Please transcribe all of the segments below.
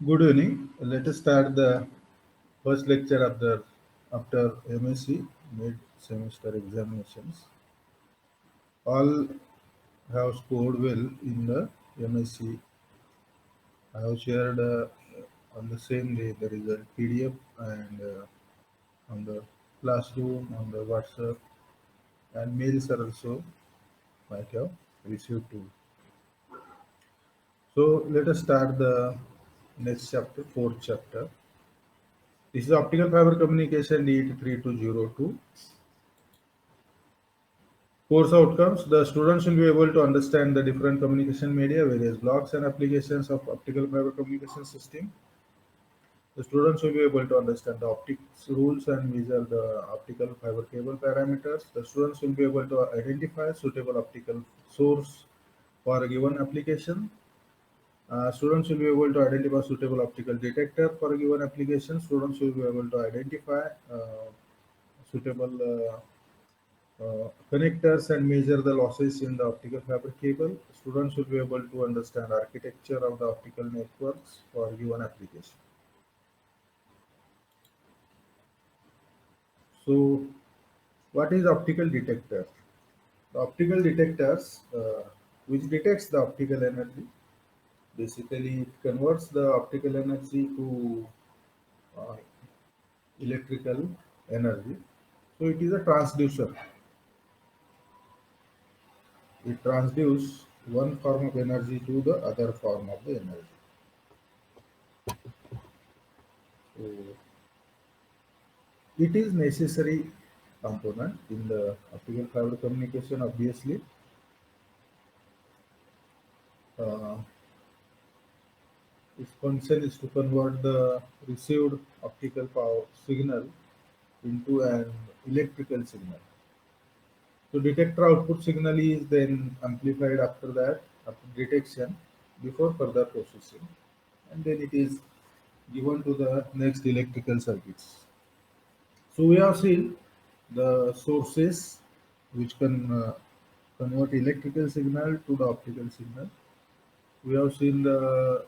Good evening. Let us start the first lecture of the after MSc mid semester examinations. All have scored well in the MSc. I have shared on the same day the result PDF and on the classroom, on the WhatsApp, and mails are also might have received too. So let us start the next chapter, fourth chapter. This is optical fiber communication DET 3202. Course outcomes: the students will be able to understand the different communication media, various blocks and applications of optical fiber communication system. The students will be able to understand the optics rules and measure the optical fiber cable parameters. The students will be able to identify suitable optical source for a given application. Students will be able to identify suitable optical detector for a given application. Students will be able to identify suitable connectors and measure the losses in the optical fiber cable. Students should be able to understand architecture of the optical networks for given application. So, what is optical detector? The optical detectors, which detects the optical energy, basically it converts the optical energy to uh, electrical energy. So, it is a transducer. It transduces one form of energy to the other form of the energy. So, it is necessary component in the optical fiber communication. Obviously, uh, its function is to convert the received optical power signal into an electrical signal. So, detector output signal is then amplified after that, after detection, before further processing, and then it is given to the next electrical circuits. So, we have seen the sources which can convert electrical signal to the optical signal. We have seen the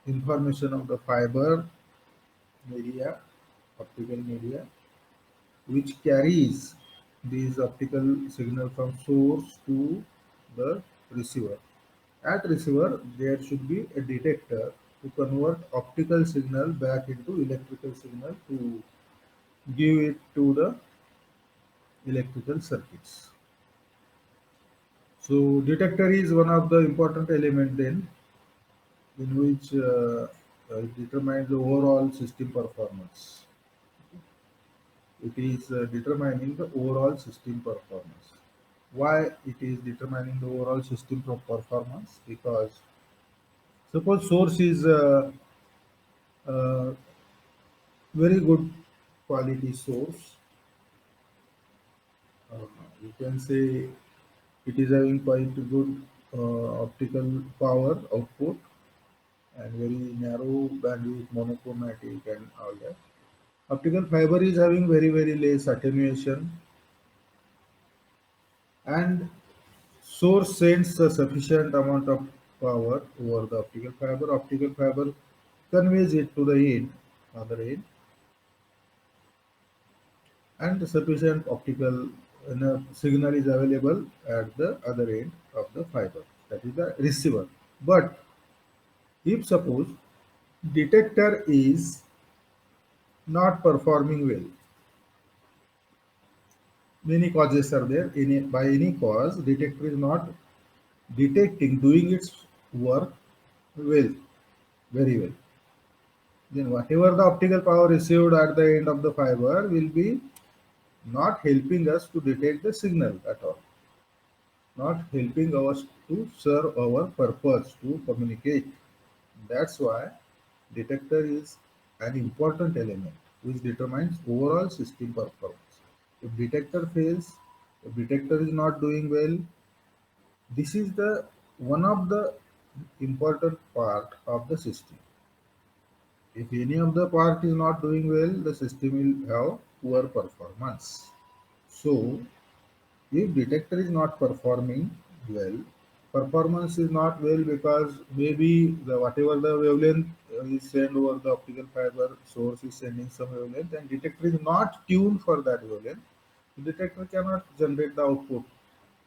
information of the fiber media, optical media, which carries these optical signal from source to the receiver. At receiver, there should be a detector to convert optical signal back into electrical signal to give it to the electrical circuits. So detector is one of the important element then in which it determines the overall system performance. It is determining the overall system performance. Why it is determining the overall system performance? Because suppose source is very good quality source. Uh, you can say it is having quite good optical power output and very narrow bandwidth monochromatic and all that. Optical fiber is having very less attenuation and source sends a sufficient amount of power over the optical fiber. Optical fiber conveys it to the end, other end, and sufficient optical signal is available at the other end of the fiber. That is the receiver. But if suppose detector is not performing well, many causes are there. By any cause, detector is not detecting, doing its work well, very well. Then whatever the optical power received at the end of the fiber will be not helping us to detect the signal at all, not helping us to serve our purpose to communicate. That's why detector is an important element which determines overall system performance. If detector fails, if detector is not doing well, this is the one of the important part of the system. If any of the part is not doing well, the system will have poor performance. So, if detector is not performing well, performance is not well because maybe the whatever the wavelength is sent over the optical fiber source is sending some wavelength and detector is not tuned for that wavelength. The detector cannot generate the output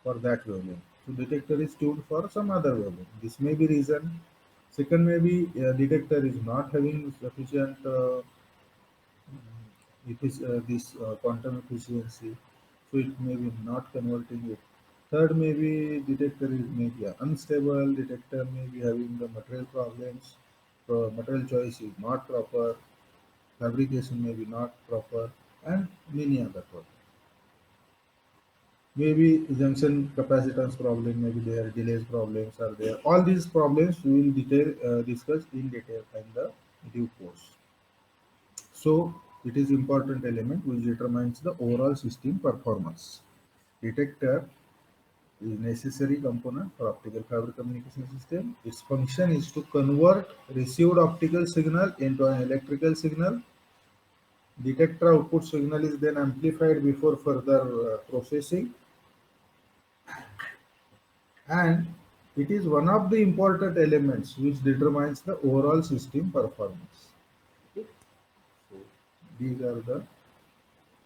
for that wavelength. So detector is tuned for some other wavelength. This may be reason. Second, maybe detector is not having sufficient it is this quantum efficiency, so it may be not converting it. Third, maybe detector is maybe unstable. Detector may be having the material problems. Material choice is not proper. Fabrication may be not proper, and many other problems. Maybe junction capacitance problem, maybe there delays problems are there. All these problems we will discuss in detail in the due course. So it is important element which determines the overall system performance. Detector is necessary component for optical fiber communication system. Its function is to convert received optical signal into an electrical signal. Detector output signal is then amplified before further processing, and it is one of the important elements which determines the overall system performance. Okay. So these are the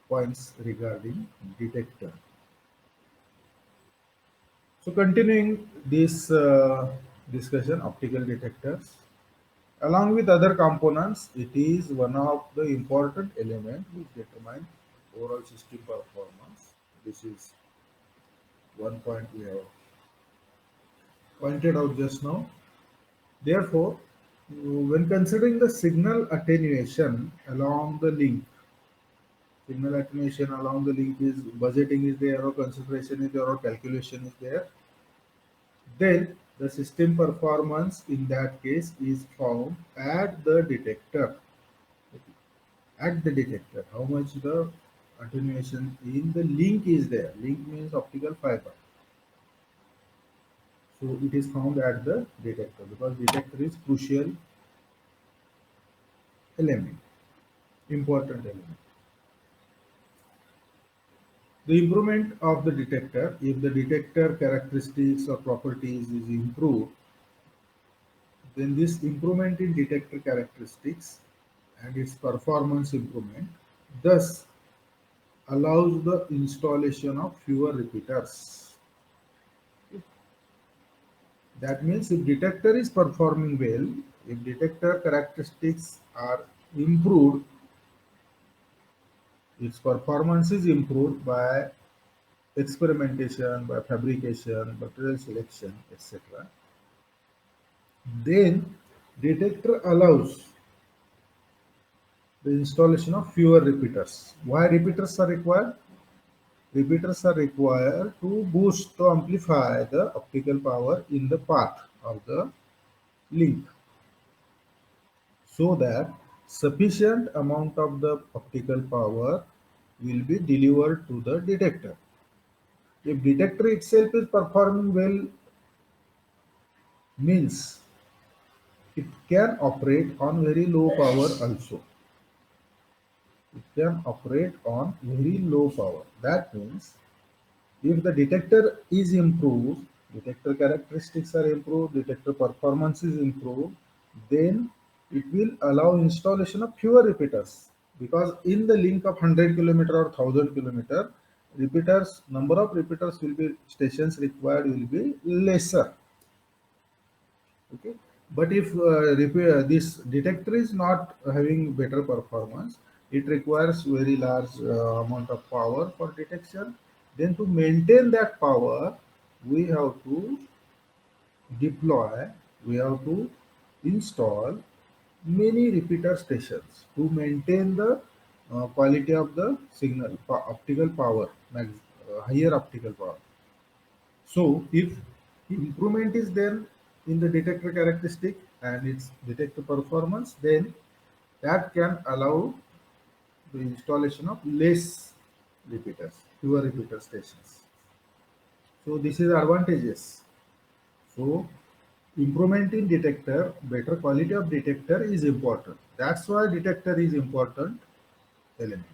points regarding detector. So continuing this discussion, optical detectors, along with other components, it is one of the important element which determine overall system performance. This is one point we have pointed out just now. Therefore, when considering the signal attenuation along the link, signal attenuation along the link is budgeting is there or consideration is there or calculation is there, then the system performance in that case is found at the detector. At the detector, how much the attenuation in the link is there. Link means optical fiber. So it is found at the detector because detector is crucial element, important element. The improvement of the detector, if the detector characteristics or properties is improved, then this improvement in detector characteristics and its performance improvement thus allows the installation of fewer repeaters. That means if detector is performing well, if detector characteristics are improved, its performance is improved by experimentation, by fabrication, material selection, etc. Then detector allows the installation of fewer repeaters. Why repeaters are required? Repeaters are required to boost to amplify the optical power in the path of the link so that sufficient amount of the optical power will be delivered to the detector. If detector itself is performing well, means it can operate on very low power also. It can operate on very low power. That means if the detector is improved, detector characteristics are improved, detector performance is improved, then it will allow installation of fewer repeaters because in the link of 100 kilometer or 1000 kilometer, repeaters number of repeaters will be stations required will be lesser. Okay, but if this detector is not having better performance, it requires very large amount of power for detection. Then to maintain that power, we have to deploy, we have to install many repeater stations to maintain the quality of the signal, optical power, higher optical power. So if improvement is there in the detector characteristic and its detector performance, then that can allow the installation of less repeaters, fewer repeater stations. So this is advantages. So improvement in detector, better quality of detector is important. That's why detector is important element,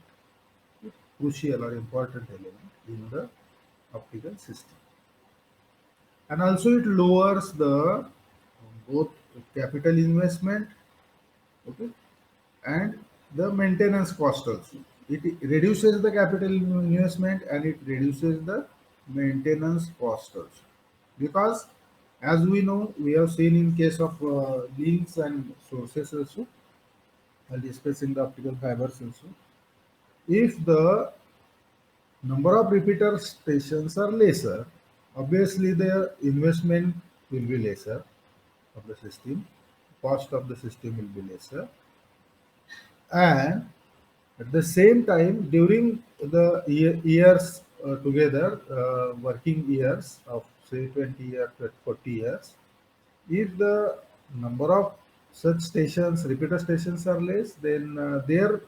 crucial or important element in the optical system. and also it lowers the both capital investment, okay, and the maintenance cost also. It reduces the capital investment and it reduces the maintenance cost also. Because as we know, we have seen in case of links and sources also, while discussing the optical fibers also, if the number of repeater stations are lesser, obviously the investment will be lesser of the system, cost of the system will be lesser, and at the same time, during the years together, working years of say 20 years, 40 years, if the number of such stations, repeater stations are less, then their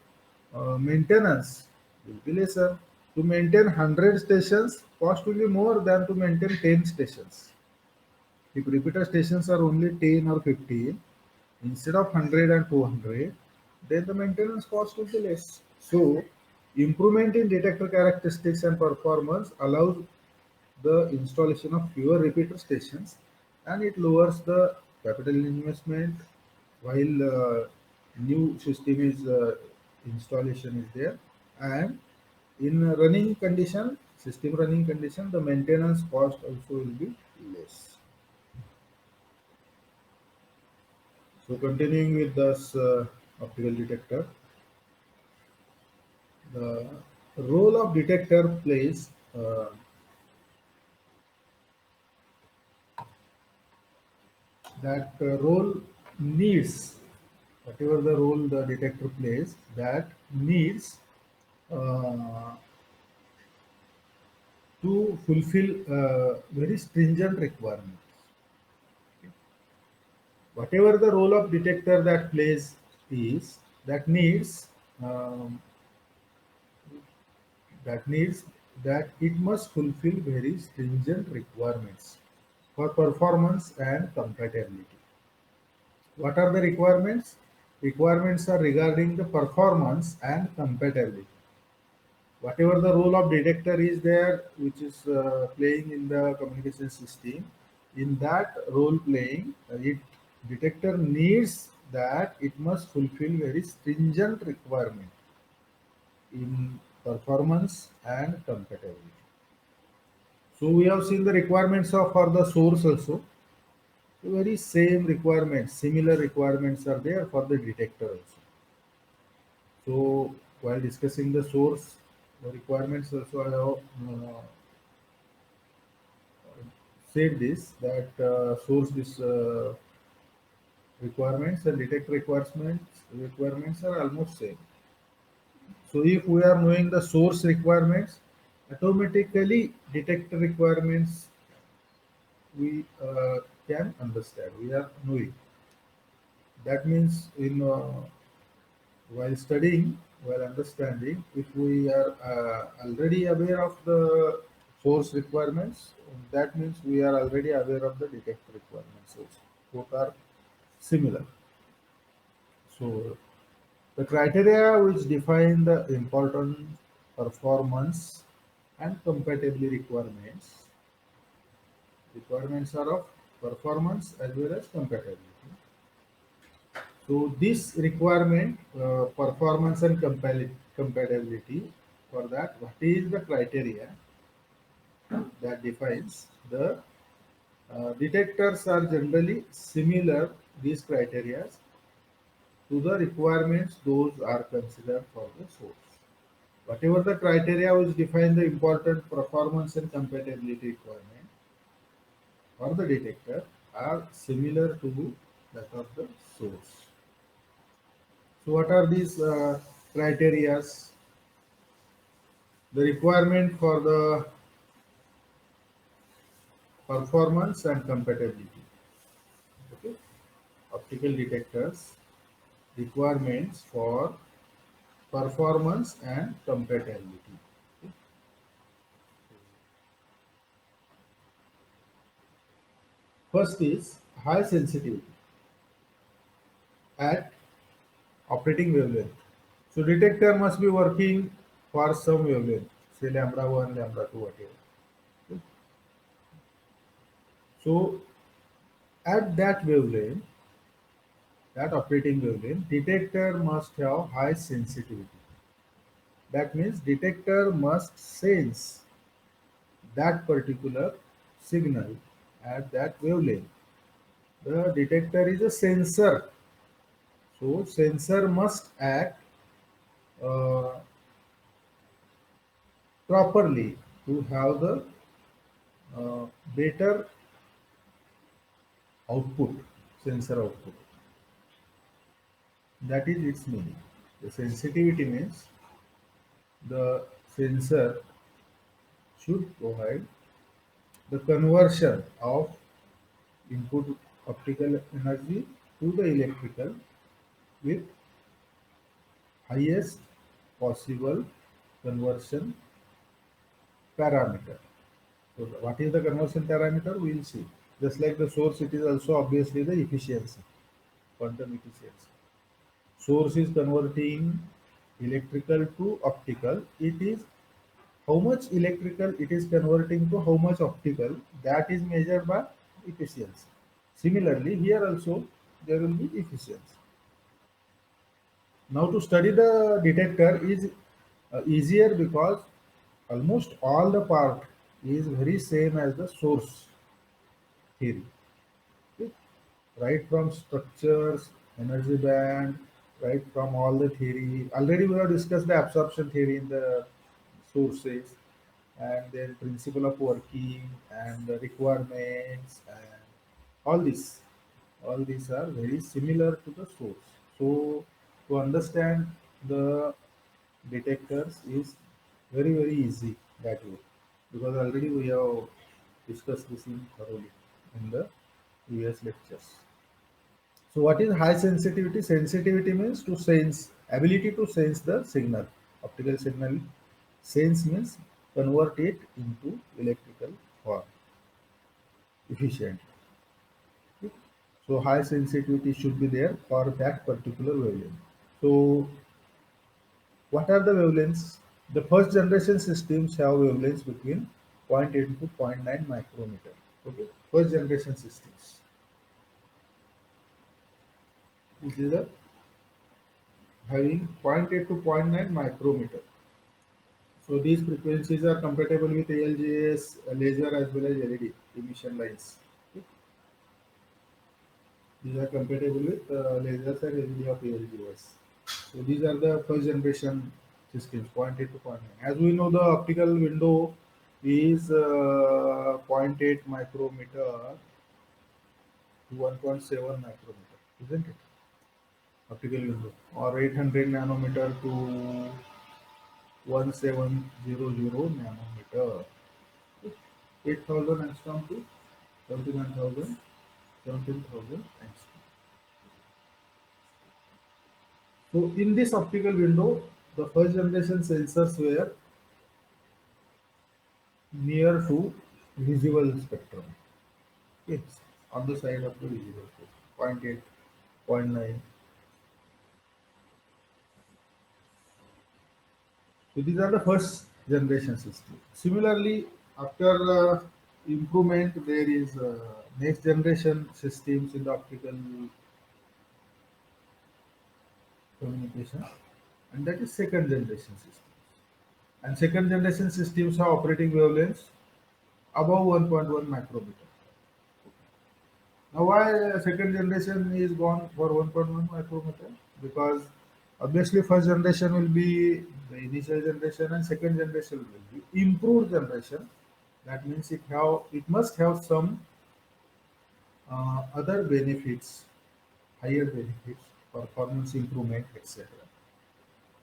maintenance will be lesser. To maintain 100 stations, cost will be more than to maintain 10 stations. If repeater stations are only 10 or 15, instead of 100 and 200, then the maintenance cost will be less. So, improvement in detector characteristics and performance allows the installation of fewer repeater stations, and it lowers the capital investment while new system is installation is there, and in running condition, system running condition, the maintenance cost also will be less. So continuing with this optical detector, the role of detector plays that role needs, whatever the role the detector plays, that needs uh, to fulfill very stringent requirements. Whatever the role of detector that plays is that needs um, that needs that it must fulfill very stringent requirements for performance and compatibility. What are the requirements? Requirements are regarding the performance and compatibility. Whatever the role of detector is there, which is playing in the communication system, in that role playing, it detector needs that it must fulfill very stringent requirement in performance and compatibility. So we have seen the requirements of for the source also. The very same requirements, similar requirements are there for the detector also. So while discussing the source, the requirements also I have said this that source this requirements and detector requirements are almost same. So if we are knowing the source requirements, automatically detector requirements we can understand. We are knowing. That means in while studying, while understanding, if we are already aware of the source requirements, that means we are already aware of the detector requirements also. Both are similar. So the criteria which define the important performance and compatibility requirements are of performance as well as compatibility. So this requirement, performance and compatibility, for that, what is the criteria that defines the detectors are generally similar, these criteria, to the requirements those are considered for the source. Whatever the criteria which define the important performance and compatibility requirement for the detector are similar to that of the source. So what are these criterias? The requirement for the performance and compatibility. Okay. Optical detectors requirements for performance and compatibility. Okay. First is high sensitivity at operating wavelength. So detector must be working for some wavelength, say lambda 1, lambda 2, whatever. Okay. So at that wavelength, that operating wavelength, detector must have high sensitivity. That means detector must sense that particular signal at that wavelength. The detector is a sensor, so sensor must act uh, properly to have the better output, sensor output. That is its meaning. The sensitivity means the sensor should provide the conversion of input optical energy to the electrical with highest possible conversion parameter. So what is the conversion parameter? We will see. Just like the source, it is also obviously the efficiency, quantum efficiency. Source is converting electrical to optical. It is how much electrical it is converting to how much optical, that is measured by efficiency. Similarly, here also there will be efficiency. Now to study the detector is easier because almost all the part is very same as the source theory. Okay? Right from structures, energy band, right from all the theory. Already we have discussed the absorption theory in the sources, and then principle of working and the requirements and all this. All these are very similar to the source. So to understand the detectors is very easy that way, because already we have discussed this in thoroughly in the previous lectures. So what is high sensitivity? Sensitivity means to sense, ability to sense the signal, optical signal. Sense means convert it into electrical form efficiently. So high sensitivity should be there for that particular wavelength. So what are the wavelengths? The first generation systems have wavelengths between zero point 0.8 to zero point 0.9 micrometer. Okay, first generation systems. This is the having zero point 0.8 to zero point 0.9 micrometer. So these frequencies are compatible with ALGS, laser as well as LED emission lines. Okay. These are compatible with lasers and LED of ALGS. So these are the first generation systems, zero point 0.8 to zero point 0.9. As we know, the optical window is 0.8 micrometer to 1.7 micrometer, isn't it? Optical window, or 800 nanometer to 1700 nanometer. 8,000 angstrom to 71,000, 17,000 angstrom. So in this optical window, the first generation sensors were near to visible spectrum. It's on the side of the visible spectrum. Point 0.8, point 0.9. So these are the first generation systems. Similarly, after improvement, there is next generation systems in the optical communication, and that is second generation systems. And second generation systems have operating wavelengths above 1.1 micrometer. Now, why second generation is gone for 1.1 micrometer? Because obviously first generation will be the initial generation and second generation will be improved generation. That means it must have some other benefits, higher benefits, performance improvement, etc.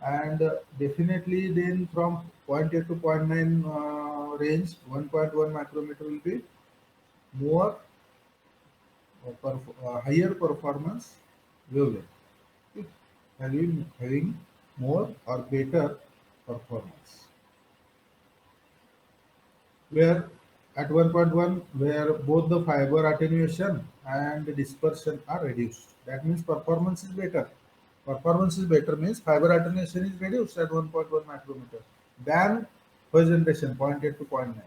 And definitely then from zero point 0.8 to zero point 0.9 range, 1.1 micrometer will be more higher performance wavelength, okay, having more or better performance. Where at 1.1, where both the fiber attenuation and dispersion are reduced. That means performance is better. Performance is better means fiber attenuation is reduced at 1.1 micrometer than first generation 0.8 to zero point 0.9.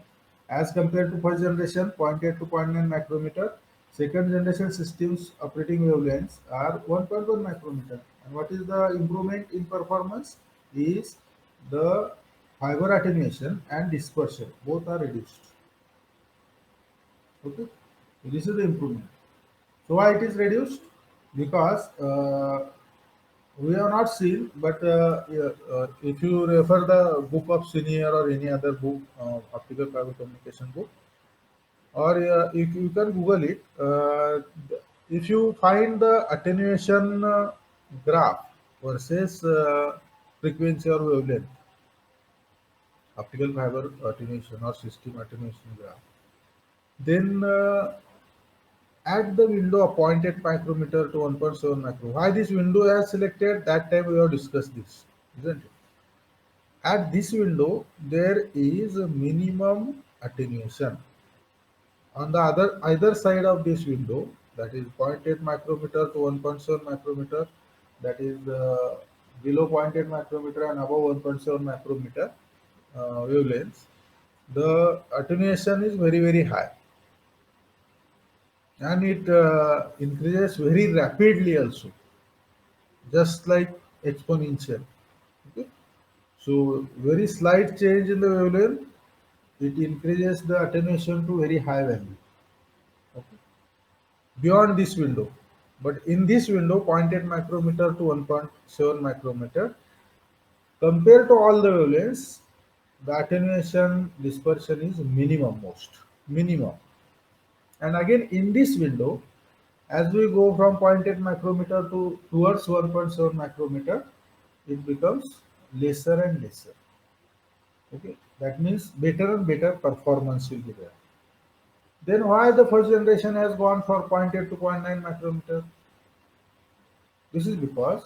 as compared to first generation 0.8 to zero point 0.9 micrometer. Second generation systems operating wavelengths are 1.1 micrometer. And what is the improvement in performance? Is the fiber attenuation and dispersion both are reduced. Okay, this is the improvement. So why it is reduced? Because we have not seen, but yeah, if you refer the book of Senior or any other book, optical fiber communication book, or if you can Google it, if you find the attenuation graph versus frequency or wavelength, optical fiber attenuation or system attenuation graph, then at the window of 0.8 micrometer to 1.7 micro. Why this window is selected? That time we have discussed this, isn't it? At this window, there is a minimum attenuation. On the either side of this window, that is zero point 0.8 micrometer to 1.7 micrometer, that is below zero point 0.8 micrometer and above 1.7 micrometer wavelengths, the attenuation is very high, and it increases very rapidly also, just like exponential. Okay? So very slight change in the wavelength, it increases the attenuation to very high value. Okay? Beyond this window. But in this window, zero point 0.8 micrometer to 1.7 micrometer, compared to all the wavelengths, the attenuation dispersion is minimum most. Minimum. And again in this window, as we go from zero point 0.8 micrometer to towards 1.7 micrometer, it becomes lesser and lesser. Okay, that means better and better performance will be there. Then why the first generation has gone for zero point 0.8 to zero point 0.9 micrometer? This is because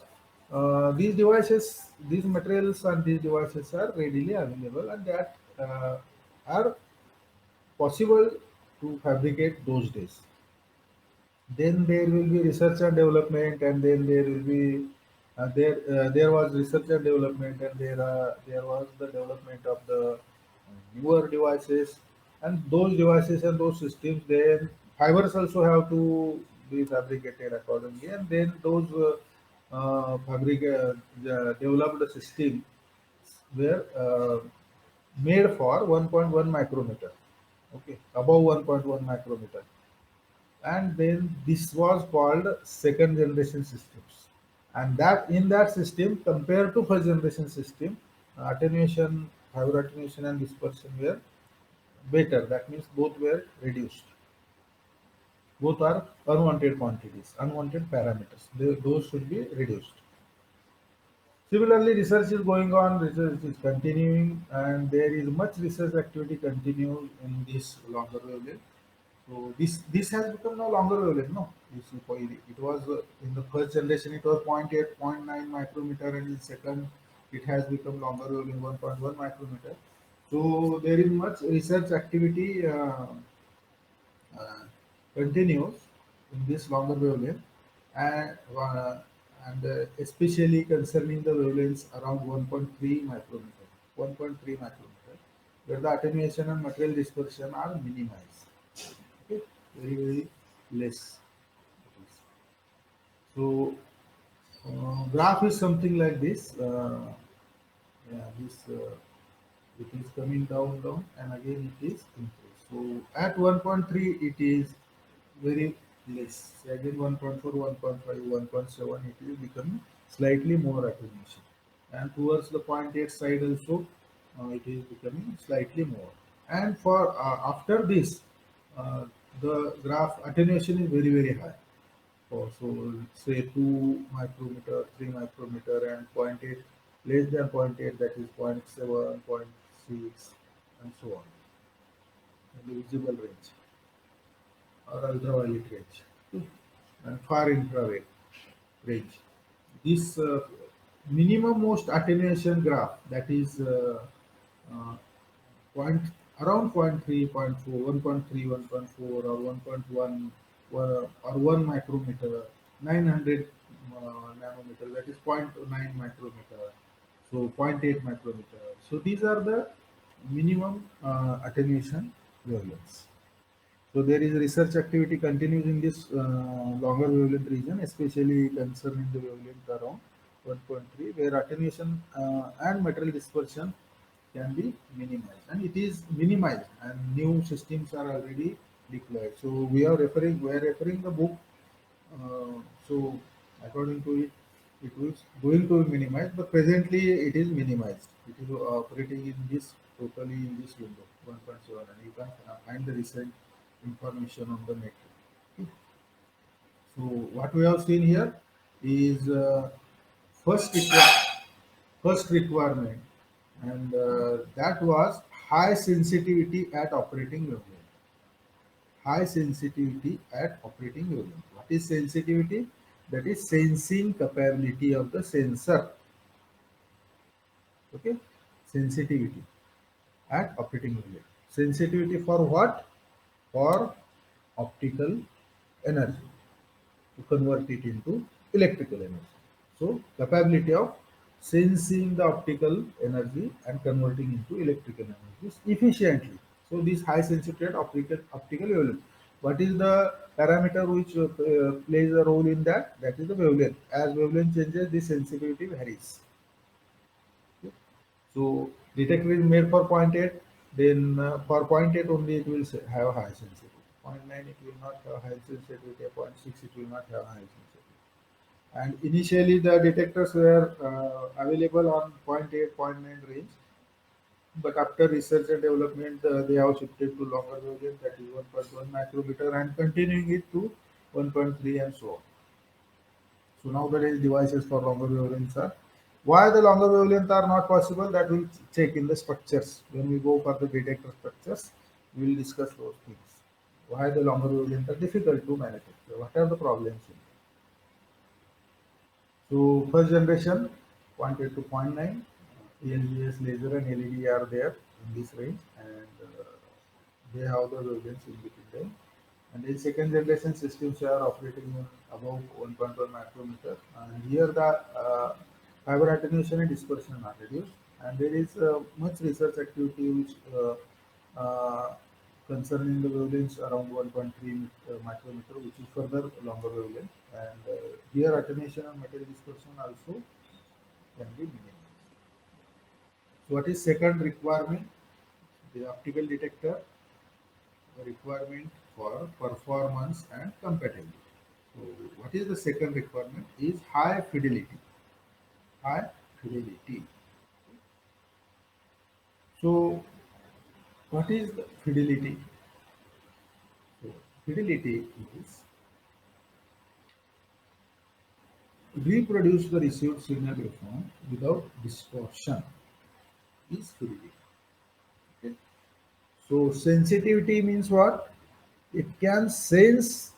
these devices, these materials and these devices are readily available, and that are possible to fabricate those days. Then there will be research and development, and then there will be there was research and development, and there was the development of the newer devices, and those devices and those systems, then fibers also have to be fabricated accordingly, and then those developed system were made for 1.1 micrometer, okay, above 1.1 micrometer, and then this was called second generation systems. And that in that system, compared to first generation system, attenuation, fiber attenuation and dispersion were better. That means both were reduced. Both are unwanted quantities, unwanted parameters. Those should be reduced. Similarly, research is going on, research is continuing, and there is much research activity continues in this longer wavelength. So this has become no longer wavelength. No, it was in the first generation it was zero point 0.8, zero point 0.9 micrometer, and in second it has become longer wavelength 1.1 micrometer. So there is much research activity uh, continues in this longer wavelength, and especially concerning the wavelengths around 1.3 micrometer, 1.3 micrometer, where the attenuation and material dispersion are minimized. Okay, very less. So graph is something like this. Yeah, this it is coming down, and again it is increased. So at 1.3 it is very less. Again 1.4, 1.5, 1.7 it is becoming slightly more attenuation. And towards the zero point 0.8 side also it is becoming slightly more. And for after this, uh, the graph attenuation is very high. So say 2 micrometer, 3 micrometer, and zero point 0.8 less than zero point 0.8, that is 0.7, 0.6, and so on in the visible range or ultraviolet range and far infrared range. This minimum most attenuation graph, that is uh, point around zero point 0.3, zero point 0.4, 1.3, 1.4, or 1.1 or 1 micrometer, 900 nanometer, that is zero point 0.9 micrometer, so zero point 0.8 micrometer. So these are the minimum attenuation, wavelengths. So there is research activity continues in this longer wavelength region, especially concerning the wavelength around 1.3, where attenuation and material dispersion can be minimized, and it is minimized, and new systems are already deployed. So we are referring the book. So according to it, it was going to be minimized, but presently it is minimized. It is operating in this totally in this window 1.7, and you can find the recent information on the net. So what we have seen here is first first requirement, and that was high sensitivity at operating wavelength. High sensitivity at operating wavelength. What is sensitivity? That is sensing capability of the sensor. Okay, sensitivity at operating wavelength. Sensitivity for what? For optical energy, to convert it into electrical energy. So capability of sensing the optical energy and converting into electrical energy efficiently. So this high sensitivity optical wavelength. What is the parameter which plays a role in that? That is the wavelength. As wavelength changes, the sensitivity varies. Okay. So detector is made for point 0.8, then for point 0.8 only it will have high sensitivity. Point 0.9 it will not have high sensitivity, point 0.6 it will not have high sensitivity. And initially the detectors were available on point 0.8, point 0.9 range, but after research and development they have shifted to longer wavelength, that is 1.1 micrometer, and continuing it to 1.3 and so on. So nowadays devices for longer wavelengths are. Why the longer wavelengths are not possible? That we'll check in the structures. When we go for the detector structures, we will discuss those things. Why the longer wavelengths are difficult to manufacture? What are the problems in it? So first generation, 0.8 to point 0.9, ELGS laser and LED are there in this range, and they have the wavelengths in between them. And in second generation systems are operating in above 1.1 micrometer. And here the fiber attenuation and dispersion are reduced. And there is much research activity which concerning the wavelengths around 1.3 micrometer, which is further longer wavelength. And here attenuation and material dispersion also can be minimized. So what is second requirement? The optical detector requirement for performance and compatibility. So what is the second requirement is high fidelity. High fidelity. So what is the fidelity? So fidelity is reproduce the received signal waveform without distortion is fidelity. Okay. So sensitivity means what? It can sense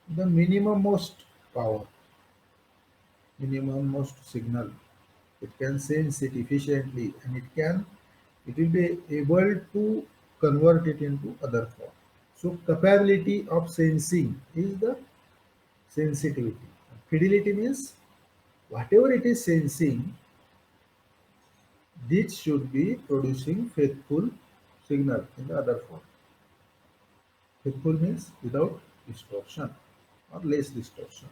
the minimum most power, minimum most signal. It can sense it efficiently, and it will be able to convert it into other form. So capability of sensing is the sensitivity. Fidelity means whatever it is sensing, this should be producing faithful signal in the other form. Faithful means without distortion or less distortion.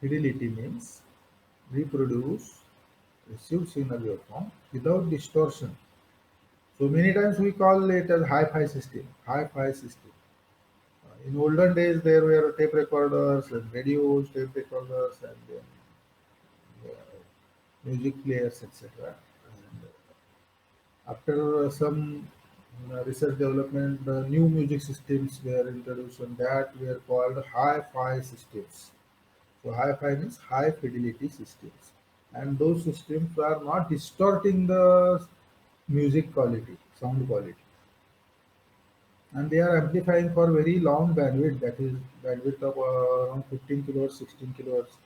Fidelity means reproduce received signal waveform without distortion. So many times we call it as hi-fi system. Hi-fi system. In olden days, there were tape recorders and radios, tape recorders, and then music players, etc. And after some research development, the new music systems were introduced, and that were called hi-fi systems. So hi-fi means high fidelity systems, and those systems are not distorting the music quality, sound quality, and they are amplifying for very long bandwidth, that is bandwidth of around 15 kilohertz, 16 kilohertz,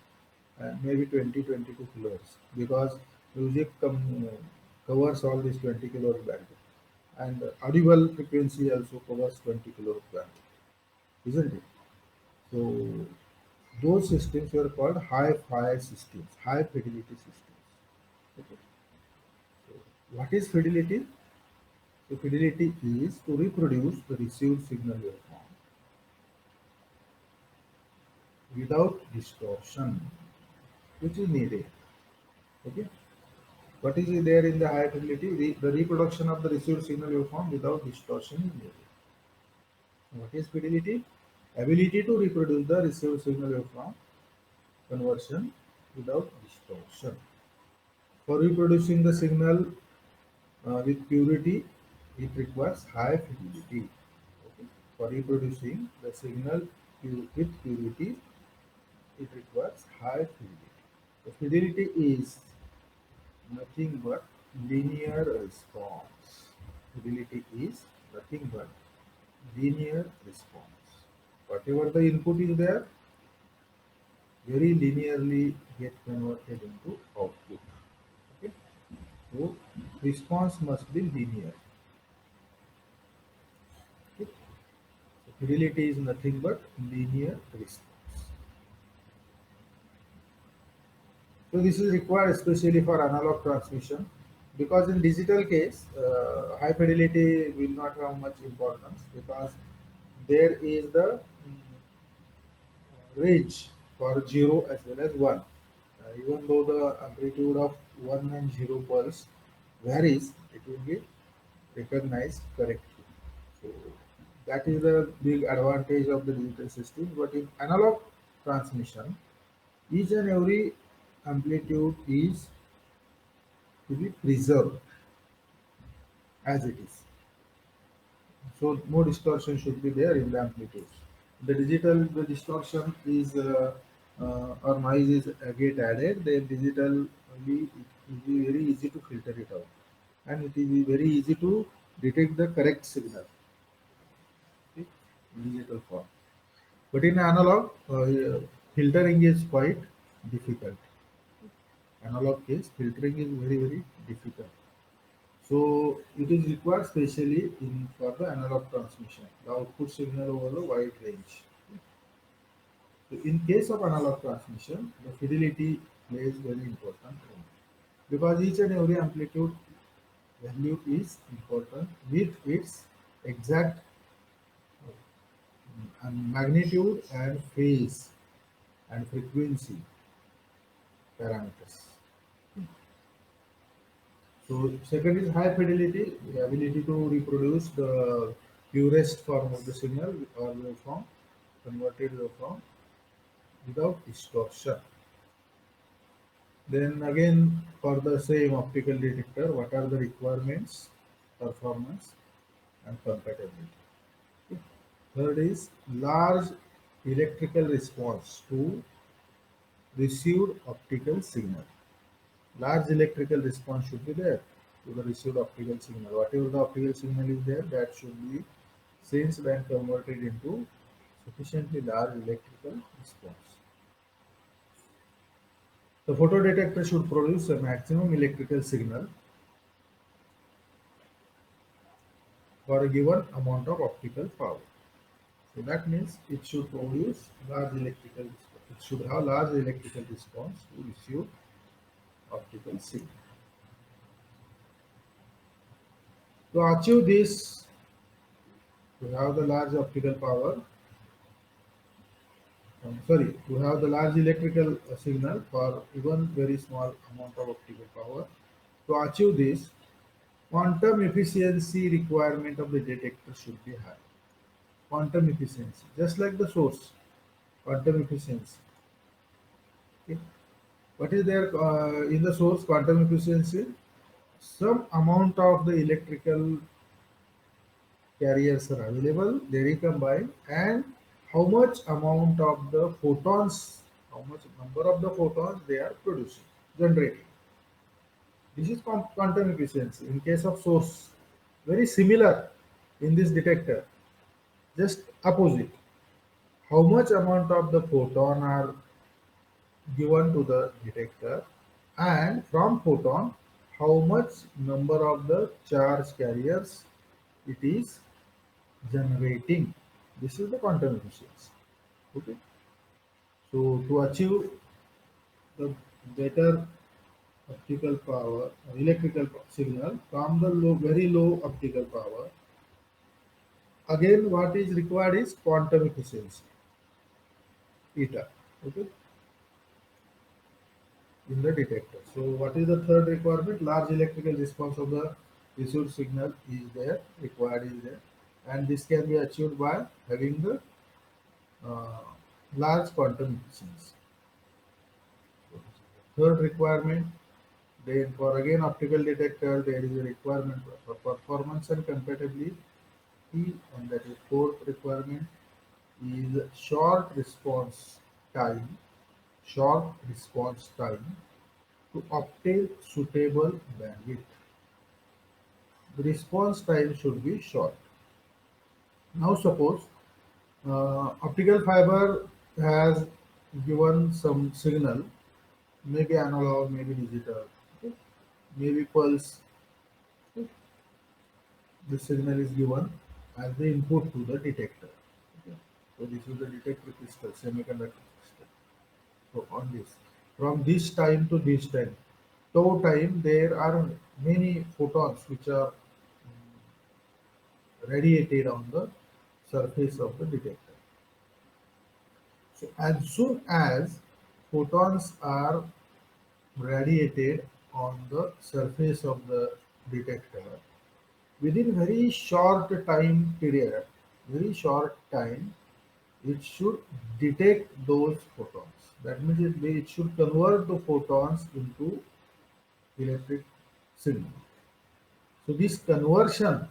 and maybe 20, 22 kilohertz, because music covers all this 20 kilohertz bandwidth, and audible frequency also covers 20 kilohertz bandwidth, isn't it? So those systems were called high-fi systems, high fidelity systems. Okay. So what is fidelity? So fidelity is to reproduce the received signal waveform without distortion, which is needed. Okay. What is there in the high fidelity? The reproduction of the received signal waveform without distortion is needed. What is fidelity? Ability to reproduce the received signal waveform conversion without distortion. For reproducing the signal with purity, it requires high fidelity. Okay. For reproducing the signal with purity, it requires high fidelity. The fidelity is nothing but linear response. Fidelity is nothing but linear response. Whatever the input is there, very linearly get converted into output. Okay. So response must be linear. Okay. So fidelity is nothing but linear response. So this is required especially for analog transmission because in digital case, high fidelity will not have much importance because there is the range for 0 as well as 1. Even though the amplitude of 1 and 0 pulse varies, it will be recognized correctly. So that is the big advantage of the digital system. But in analog transmission, each and every amplitude is to be preserved as it is. So no distortion should be there in the amplitude. The digital, the distortion is or noise is get added. The digital only it will be very easy to filter it out, and it will be very easy to detect the correct signal. Okay, in digital form. But in analog, filtering is quite difficult. Analog case, filtering is very difficult. So it is required specially in for the analog transmission, the output signal over the wide range. So in case of analog transmission, the fidelity plays very important role because each and every amplitude value is important with its exact magnitude and phase and frequency parameters. So second is high fidelity, the ability to reproduce the purest form of the signal or waveform, converted waveform without distortion. Then again for the same optical detector, what are the requirements, performance and compatibility. Third is large electrical response to received optical signal. Large electrical response should be there to the received optical signal. Whatever the optical signal is there, that should be sensed and converted into sufficiently large electrical response. The photodetector should produce a maximum electrical signal for a given amount of optical power. So that means it should produce large electrical response. It should have large electrical response to receive optical signal. To achieve this, to have the large optical power, to have the large electrical signal for even very small amount of optical power. To achieve this, quantum efficiency requirement of the detector should be high. Quantum efficiency, just like the source, quantum efficiency. Okay. What is there in the source quantum efficiency? Some amount of the electrical carriers are available, they recombine, and how much amount of the photons, how much number of the photons they are producing, generating. This is quantum efficiency in case of source. Very similar in this detector, just opposite. How much amount of the photon are given to the detector, and from photon, how much number of the charge carriers it is generating. This is the quantum efficiency. Okay. So to achieve the better optical power, electrical signal from the low, very low optical power. Again, what is required is quantum efficiency, eta, okay, in the detector. So, what is the third requirement? Large electrical response of the received signal is there, required is there, and this can be achieved by having the uh, large quantum efficiency. Third requirement, then for again optical detector, there is a requirement for performance and compatibility, and that is fourth requirement is short response time to obtain suitable bandwidth. The response time should be short. Now suppose optical fiber has given some signal, maybe analog, maybe digital, okay, maybe pulse. Okay. The signal is given as the input to the detector. Okay. So this is the detector crystal, semiconductor crystal. So on this, from this time to this time, tau time, there are many photons which are radiated on the surface of the detector. So as soon as photons are radiated on the surface of the detector, within very short time period, very short time, it should detect those photons. That means it should convert the photons into electric signal. So this conversion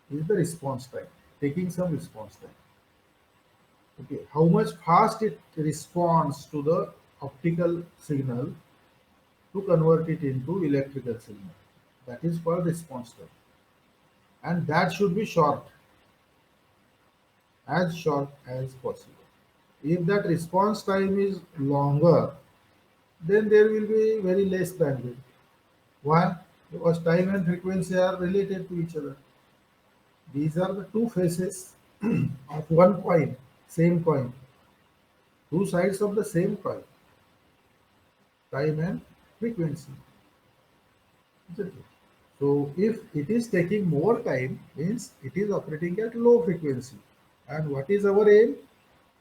is the response time, taking some response time. Okay, how much fast it responds to the optical signal to convert it into electrical signal. That is called response time. And that should be short as possible. If that response time is longer, then there will be very less bandwidth. Why? Because time and frequency are related to each other. These are the two faces of one coin, same coin, two sides of the same coin, time and frequency. Isn't it? So if it is taking more time, means it is operating at low frequency. And what is our aim?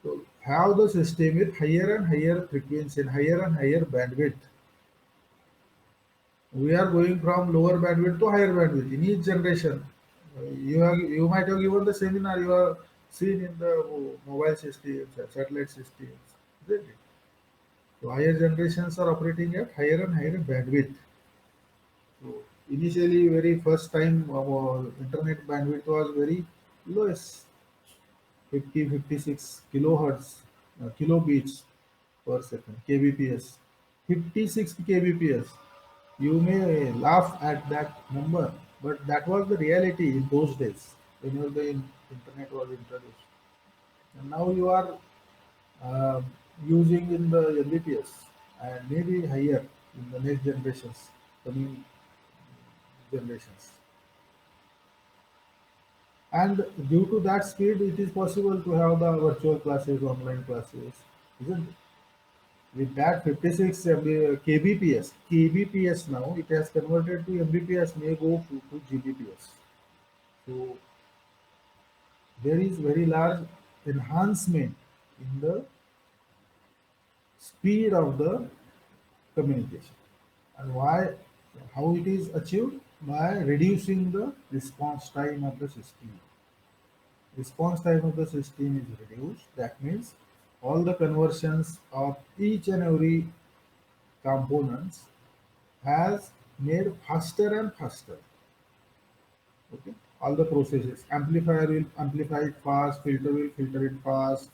To have the system with higher and higher frequency and higher bandwidth. We are going from lower bandwidth to higher bandwidth in each generation. You might have given the seminar you are seen in the mobile systems, satellite systems. Isn't it? So higher generations are operating at higher and higher bandwidth. So initially, very first time our internet bandwidth was very lowest, 56 kilohertz, kilobits per second, kbps, 56 kbps. You may laugh at that number, but that was the reality in those days when the internet was introduced. And now you are uh, using in the Mbps and maybe higher in the next generations, coming generations. And due to that speed, it is possible to have the virtual classes, online classes, isn't it? With that 56 kbps now, it has converted to Mbps, may go to Gbps. So there is very large enhancement in the speed of the communication. And why? How it is achieved? By reducing the response time of the system. Response time of the system is reduced. That means all the conversions of each and every components has made faster and faster. Okay, all the processes. Amplifier will amplify it fast, filter will filter it fast,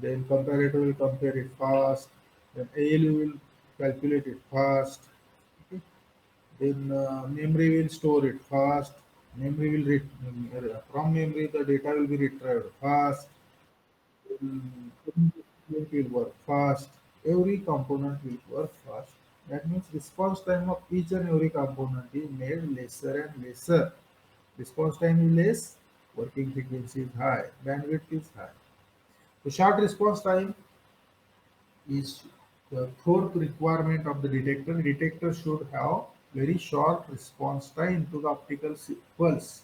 then comparator will compare it fast, then ALU will calculate it fast. Okay. Then memory will store it fast. Memory will from memory the data will be retrieved fast. It will work fast. Every component will work fast. That means response time of each and every component is made lesser and lesser. Response time is less, working frequency is high, bandwidth is high. So short response time is The fourth requirement of the detector should have very short response time to the optical pulse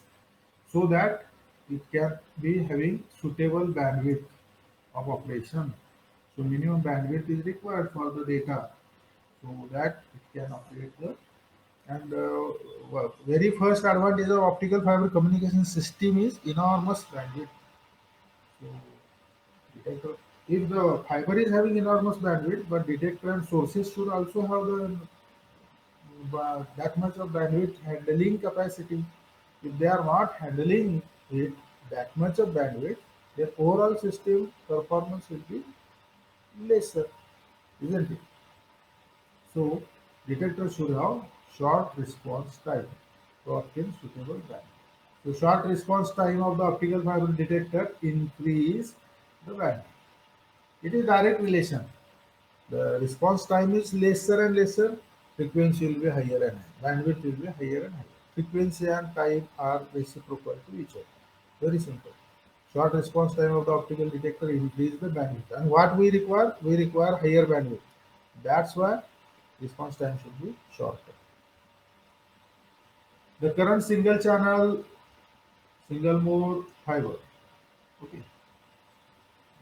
so that it can be having suitable bandwidth of operation. So minimum bandwidth is required for the data so that it can operate the and very first advantage of optical fiber communication system is enormous bandwidth. So detector, if the fiber is having enormous bandwidth, but detector and sources should also have the that much of bandwidth handling capacity. If they are not handling it that much of bandwidth, their overall system performance will be lesser, isn't it? So detector should have short response time to obtain suitable bandwidth. So short response time of the optical fiber detector increase the bandwidth. It is direct relation. The response time is lesser and lesser, frequency will be higher and higher, bandwidth will be higher and higher. Frequency and time are reciprocal to each other. Very simple. Short response time of the optical detector increase the bandwidth. And what we require? We require higher bandwidth. That's why response time should be shorter. The current single channel, single mode fiber. Okay.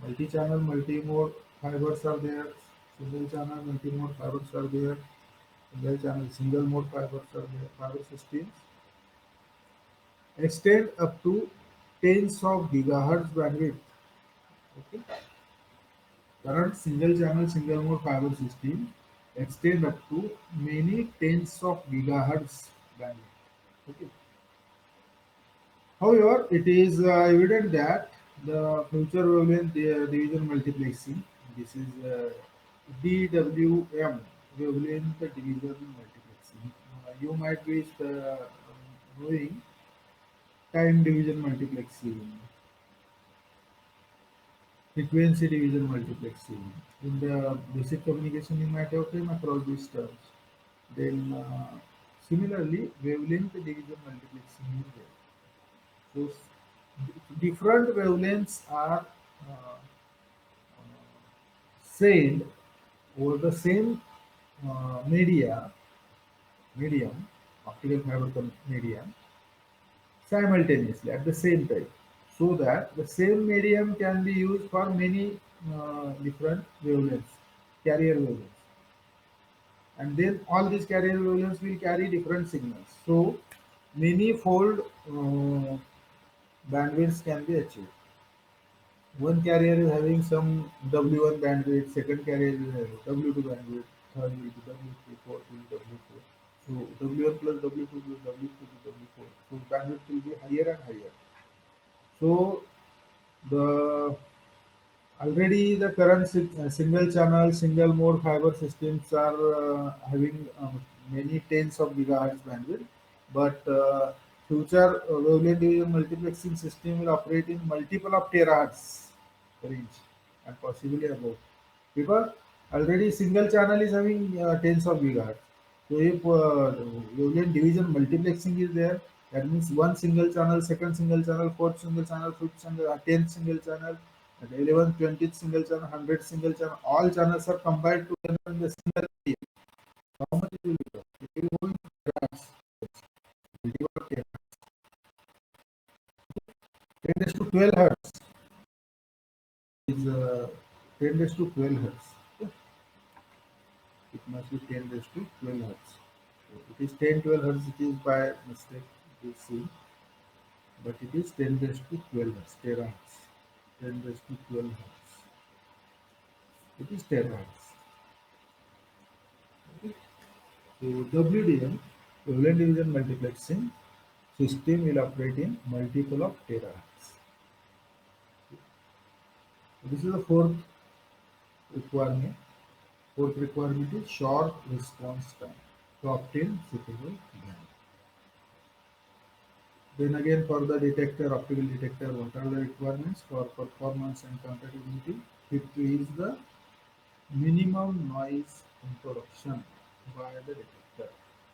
Multi-channel, multi-mode fibers are there. Single channel, multi-mode fibers are there. Single channel, single mode fibers are there. Fiber systems extend up to tens of gigahertz bandwidth. Okay. Current single channel, single mode fiber system extend up to many tens of gigahertz bandwidth. Okay. However, it is evident that the future wavelength division multiplexing, this is DWM, wavelength division multiplexing. You might be knowing time division multiplexing, frequency division multiplexing. In the basic communication, you might have came across these terms. Then, similarly, wavelength division multiplexing is there. So, different wavelengths are uh, sent over the same medium, optical fiber medium, simultaneously at the same time, so that the same medium can be used for many different wavelengths, carrier wavelengths, and then all these carrier wavelengths will carry different signals. So many fold bandwidths can be achieved. One carrier is having some W1 bandwidth, second carrier is having W2 bandwidth, third will be W3, fourth will be W4. So W1 plus W2 plus W3 plus W4. So bandwidth will be higher and higher. So the already the current single channel, single mode fiber systems are having many tens of gigahertz bandwidth, but future wavelength division multiplexing system will operate in multiple of terahertz range and possibly above. Because already single channel is having tens of gigahertz. So if wavelength division multiplexing is there, that means one single channel, second single channel, fourth single channel, fifth single, tenth single channel, and 11th, 20th single channel, 100th single channel, all channels are combined together in the single area. How much it will become? It will hold terahertz. It will hold 10 raised to 12 hertz is 10 raised to 12 hertz. It must be 10 raised to 12 hertz. So it is 10 12 hertz, it is by mistake, it is seen, but it is 10 raised to 12 hertz, terahertz. 10 raised to 12 hertz. It is terahertz. Okay. So WDM, wavelength division multiplexing system will operate in multiple of terahertz. So this is the fourth requirement. Fourth requirement is short response time to obtain suitable band. Then again for the detector, optical detector, what are the requirements for performance and compatibility? Fifth is the minimum noise introduction by the detector.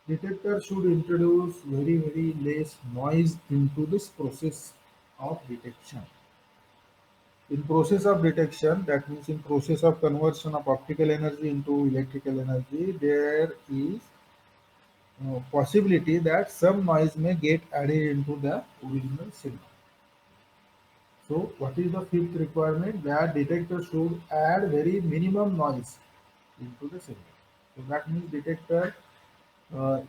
Detector should introduce very less noise into this process of detection. In process of detection, that means in process of conversion of optical energy into electrical energy, there is possibility that some noise may get added into the original signal. So what is the fifth requirement? That detector should add very minimum noise into the signal. So that means detector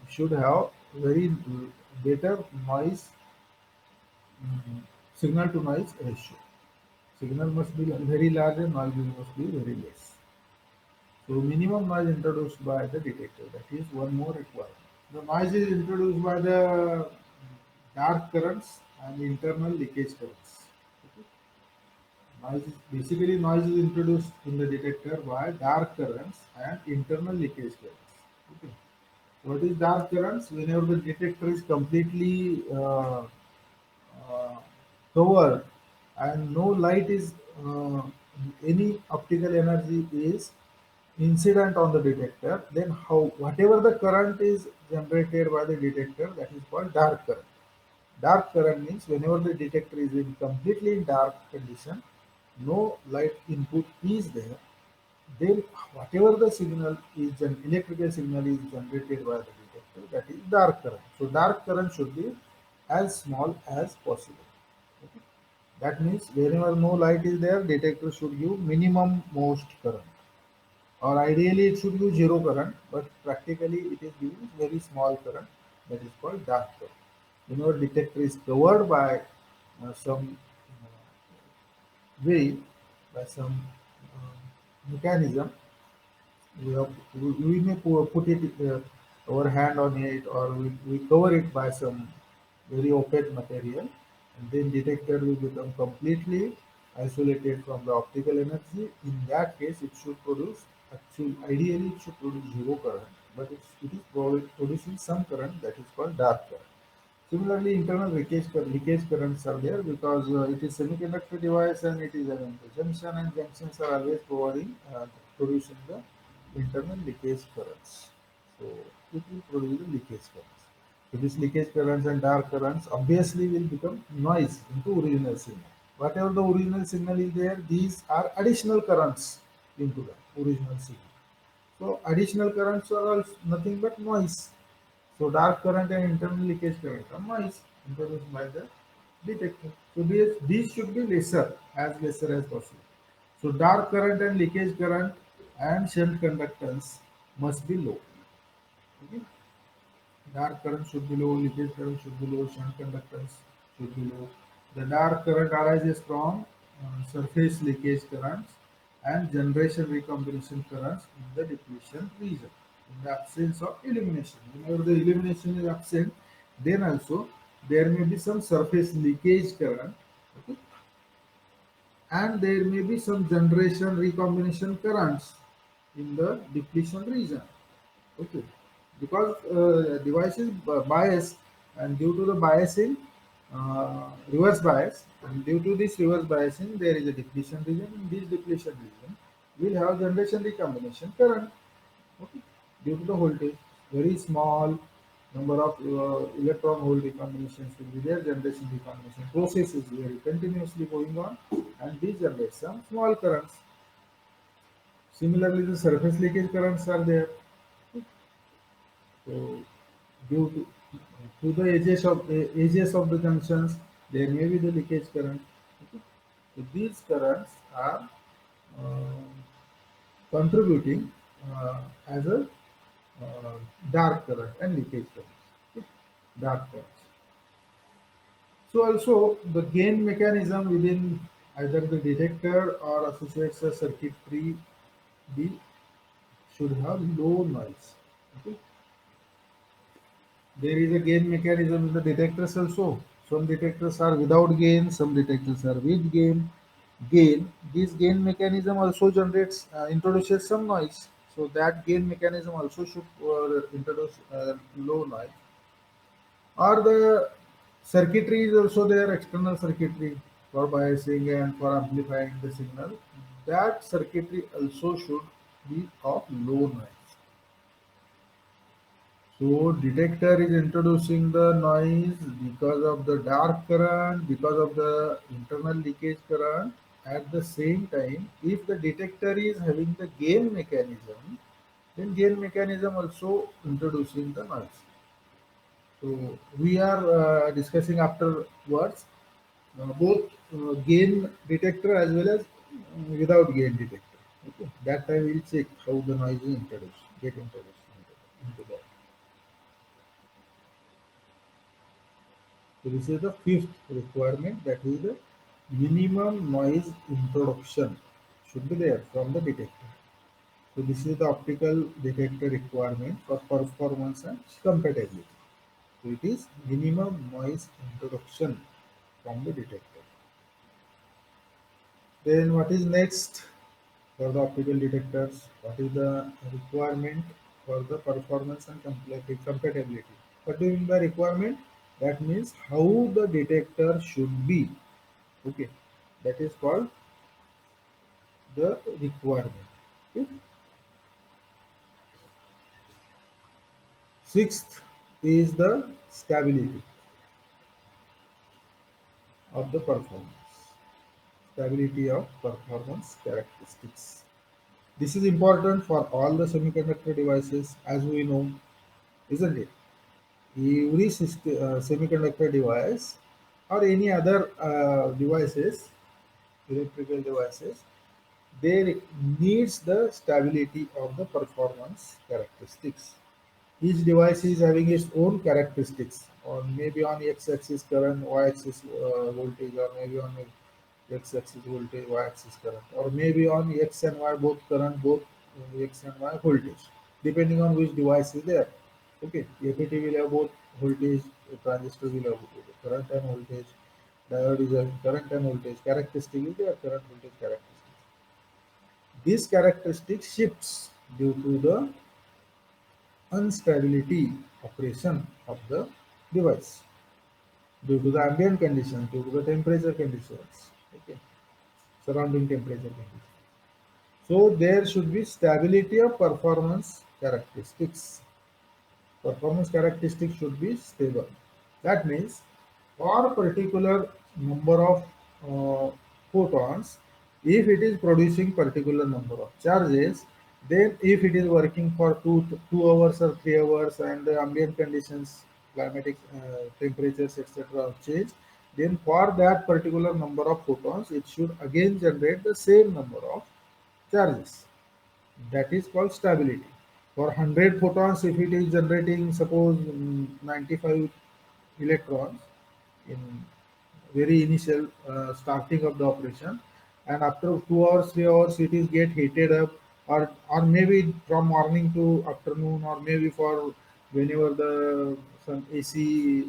should have very better noise, signal to noise ratio. Signal must be very large and noise must be very less. So minimum noise introduced by the detector, that is one more requirement. The noise is introduced by the dark currents and internal leakage currents. Okay. Noise is introduced in the detector by dark currents and internal leakage currents. Okay. What is dark currents? Whenever the detector is completely uh, covered and no light is any optical energy is incident on the detector, then how whatever the current is generated by the detector, that is called dark current. Dark current means whenever the detector is in completely in dark condition, no light input is there, then whatever the signal is an electrical signal is generated by the detector, that is dark current. So dark current should be as small as possible. Okay. That means whenever no light is there, detector should give minimum most current. Or ideally it should give zero current, but practically it is giving very small current, that is called dark current. Whenever detector is covered by some way, by some mechanism, we may put it our hand on it, or we cover it by some very opaque material, and then detector will become completely isolated from the optical energy. In that case, it should produce, actually ideally it should produce zero current, but it is producing some current, that is called dark current. Similarly, internal leakage currents are there because it is semiconductor device and it is an junction, and junctions are always producing the internal leakage currents. So it will produce the leakage currents. So this leakage currents and dark currents obviously will become noise into original signal. Whatever the original signal is there, these are additional currents into the original signal. So additional currents are also nothing but noise. So dark current and internal leakage current are noise introduced by the detector. So these should be lesser as possible. So dark current and leakage current and shunt conductance must be low. Okay? Dark current should be low, leakage current should be low, shunt conductance should be low. The dark current arises from surface leakage currents and generation recombination currents in the depletion region. In the absence of illumination, whenever the illumination is absent, then also there may be some surface leakage current, okay? And there may be some generation recombination currents in the depletion region. Okay, because device is biased, and due to the biasing, reverse bias, and due to this reverse biasing, there is a depletion region. In this depletion region, we'll have generation recombination current. Okay, due to the voltage, very small number of electron hole recombinations will be there. Generation recombination process is very continuously going on, and this generates some small currents. Similarly, the surface leakage currents are there. So due to the edges of the junctions, there may be the leakage current. Okay. So these currents are uh, contributing as a uh, dark current and leakage current. Okay. Dark currents. So also the gain mechanism within either the detector or associates a circuitry B should have low noise. Okay. There is a gain mechanism in the detectors also. Some detectors are without gain, some detectors are with gain. This gain mechanism also introduces some noise. So that gain mechanism also should introduce low noise. Or the circuitry is also there, external circuitry for biasing and for amplifying the signal. That circuitry also should be of low noise. So detector is introducing the noise because of the dark current, because of the internal leakage current, at the same time, if the detector is having the gain mechanism, then gain mechanism also introducing the noise. So we are discussing afterwards both gain detector as well as without gain detector. Okay, that time we'll check how the noise is introduced, get introduced into that. So this is the fifth requirement, that is the minimum noise introduction should be there from the detector. So this is the optical detector requirement for performance and compatibility. So it is minimum noise introduction from the detector. Then what is next for the optical detectors? What is the requirement for the performance and compatibility? What do you mean by requirement? That means how the detector should be. Okay, that is called the requirement. Okay. Sixth is the stability of the performance. Stability of performance characteristics. This is important for all the semiconductor devices, as we know, isn't it? Every semiconductor device or any other devices, electrical devices, they needs the stability of the performance characteristics. Each device is having its own characteristics, or maybe on x-axis current, y-axis voltage, or maybe on x-axis voltage, y-axis current, or maybe on x and y both current, both x and y voltage, depending on which device is there. Okay, FET will have both voltage, transistor will have current and voltage, diode is having current and voltage, characteristic is there, current voltage characteristic. These characteristics shifts due to the unstability operation of the device, due to the ambient conditions, due to the temperature conditions, okay, surrounding temperature conditions. So there should be stability of performance characteristics. Performance characteristics should be stable. That means for a particular number of photons, if it is producing particular number of charges, then if it is working for 2 hours or 3 hours and the ambient conditions, climatic temperatures, etc. change, then for that particular number of photons, it should again generate the same number of charges. That is called stability. For 100 photons, if it is generating suppose 95 electrons in very initial starting of the operation, and after 2 hours 3 hours it is get heated up, or maybe from morning to afternoon, or maybe for whenever the some AC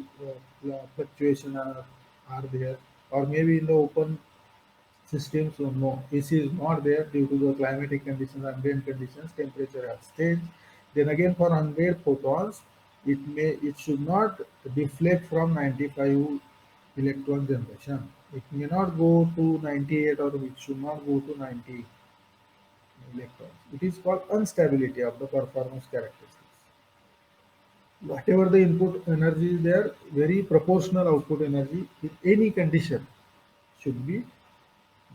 fluctuation are there, or maybe in the open systems. So no, AC is not there due to the climatic conditions, ambient conditions, temperature has changed. Then again for 100 photons, it should not deflect from 95 electron generation. It may not go to 98, or it should not go to 90 electrons. It is called instability of the performance characteristics. Whatever the input energy is there, very proportional output energy in any condition should be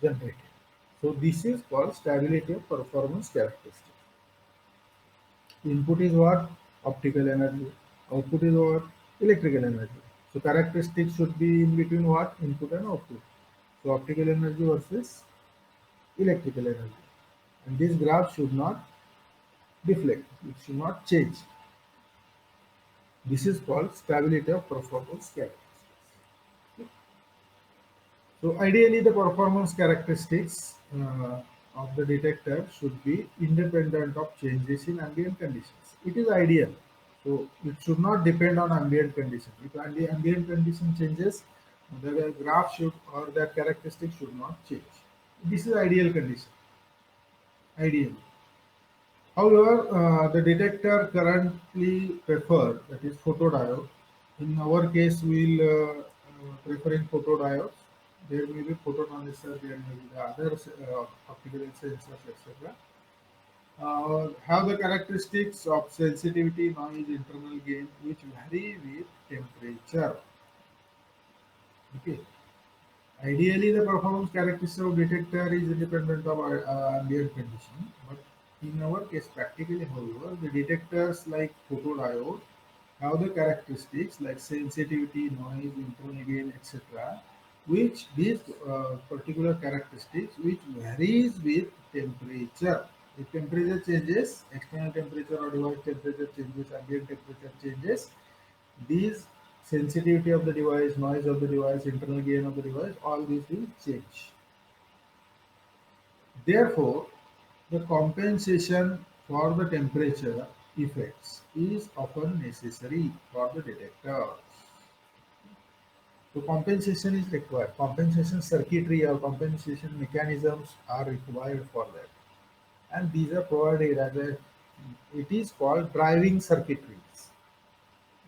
generated. So this is called stability of performance characteristic. Input is what? Optical energy. Output is what? Electrical energy. So characteristics should be in between what? Input and output. So optical energy versus electrical energy. And this graph should not deflect. It should not change. This is called stability of performance characteristics. So ideally, the performance characteristics of the detector should be independent of changes in ambient conditions. It is ideal. So it should not depend on ambient condition. If the ambient condition changes, the graph should, or that characteristic should not change. This is ideal condition. Ideal. However, the detector currently preferred, that is photodiode. In our case, we'll preferring photodiodes. There may be phototransistor, there may be the other optical sensors, etc. Have the characteristics of sensitivity, noise, internal gain, which vary with temperature. Okay. Ideally, the performance characteristics of detector is independent of ambient condition, but in our case, practically, however, the detectors like photodiode have the characteristics like sensitivity, noise, internal gain, etc., which these particular characteristics which varies with temperature. If temperature changes, external temperature or device temperature changes, ambient temperature changes, these sensitivity of the device, noise of the device, internal gain of the device, all these will change. Therefore, the compensation for the temperature effects is often necessary for the detector. So compensation is required. Compensation circuitry or compensation mechanisms are required for that. And these are provided as a, it is called driving circuitries.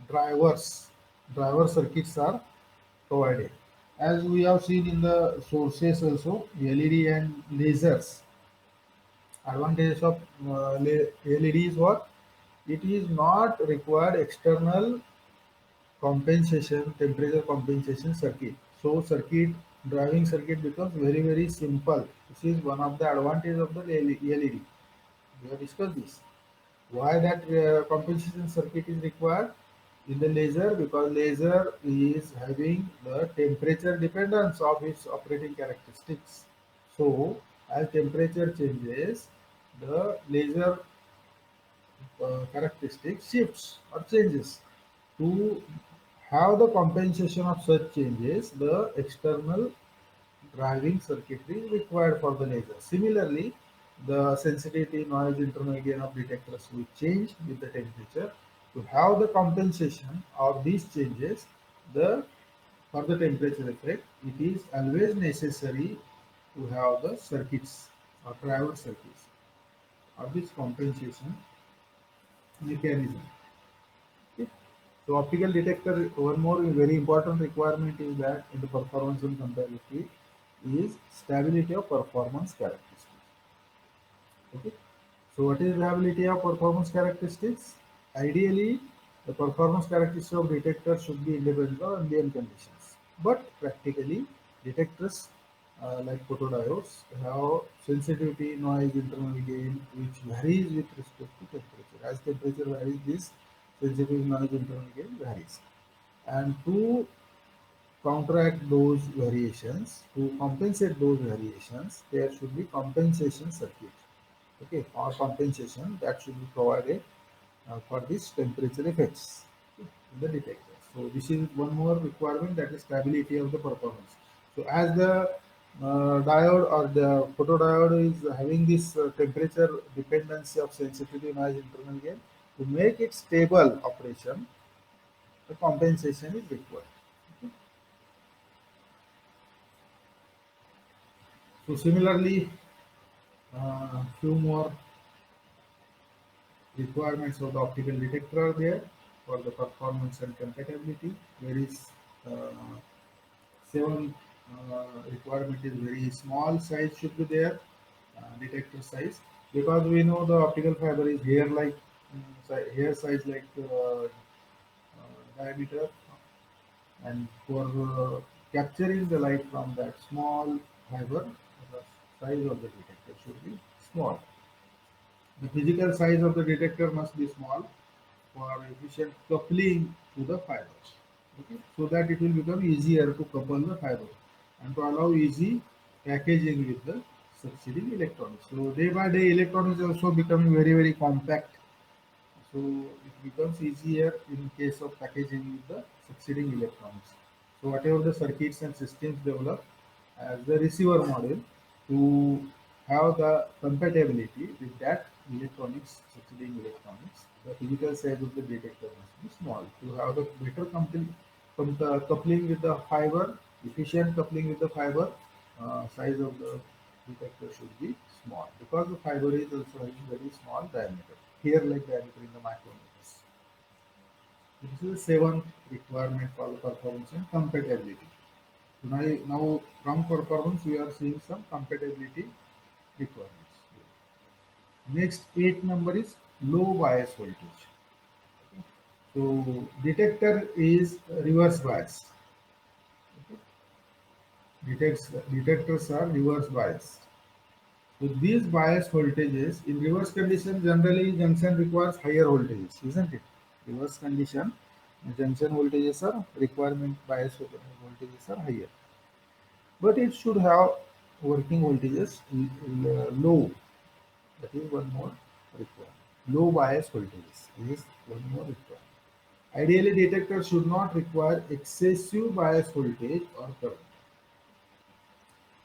Drivers, driver circuits are provided. As we have seen in the sources also, LED and lasers. Advantage of LED is what? It is not required external compensation, temperature compensation circuit. So circuit, driving circuit becomes very simple. This is one of the advantage of the LED. We have discussed this. Why that compensation circuit is required in the laser? Because laser is having the temperature dependence of its operating characteristics. So as temperature changes, the laser characteristic shifts or changes. To have the compensation of such changes, the external driving circuitry is required for the laser. Similarly, the sensitivity, noise, internal gain of detectors will change with the temperature. To have the compensation of these changes, the for the temperature effect, it is always necessary to have the circuits or driver circuits or this compensation mechanism. Okay. So optical detector, one more very important requirement is that in the performance and compatibility is stability of performance characteristics. Okay. So what is reliability of performance characteristics? Ideally, the performance characteristics of detectors should be independent of ambient conditions. But practically, detectors like photodiodes have sensitivity, noise, internal gain, which varies with respect to temperature. As temperature varies, this sensitivity, noise, internal gain varies. And to counteract those variations, to compensate those variations, there should be compensation circuit. Okay, or compensation that should be provided for these temperature effects in the detector. So this is one more requirement, that is stability of the performance. So as the diode or the photodiode is having this temperature dependency of sensitivity, noise, internal gain, to make it stable operation, the compensation is required. So similarly, few more requirements of the optical detector are there for the performance and compatibility. There is seven requirement is very small size should be there, detector size, because we know the optical fiber is hair like hair size like diameter, and for capturing the light from that small fiber, the size of the detector should be small. The physical size of the detector must be small for efficient coupling to the fibers. Okay, so that it will become easier to couple the fiber and to allow easy packaging with the succeeding electronics. So day by day, electronics also becoming very compact. So it becomes easier in case of packaging with the succeeding electronics. So whatever the circuits and systems developed as the receiver model to have the compatibility with that electronics, succeeding electronics, the physical size of the detector must be small. To have the better coupling with the fiber, efficient coupling with the fiber, size of the detector should be small because the fiber is also having very small diameter, hair like diameter in the micrometers. This is the seventh requirement for the performance and compatibility. Now from performance we are seeing some compatibility requirements. Next, eight number is low bias voltage. So detector is reverse bias. Detectors are reverse biased. With these bias voltages, in reverse condition, generally junction requires higher voltages, isn't it? Reverse condition, junction voltages are requirement bias voltages are higher, but it should have working voltages low. That is one more requirement. Low bias voltages is one more requirement. Ideally, detectors should not require excessive bias voltage or current.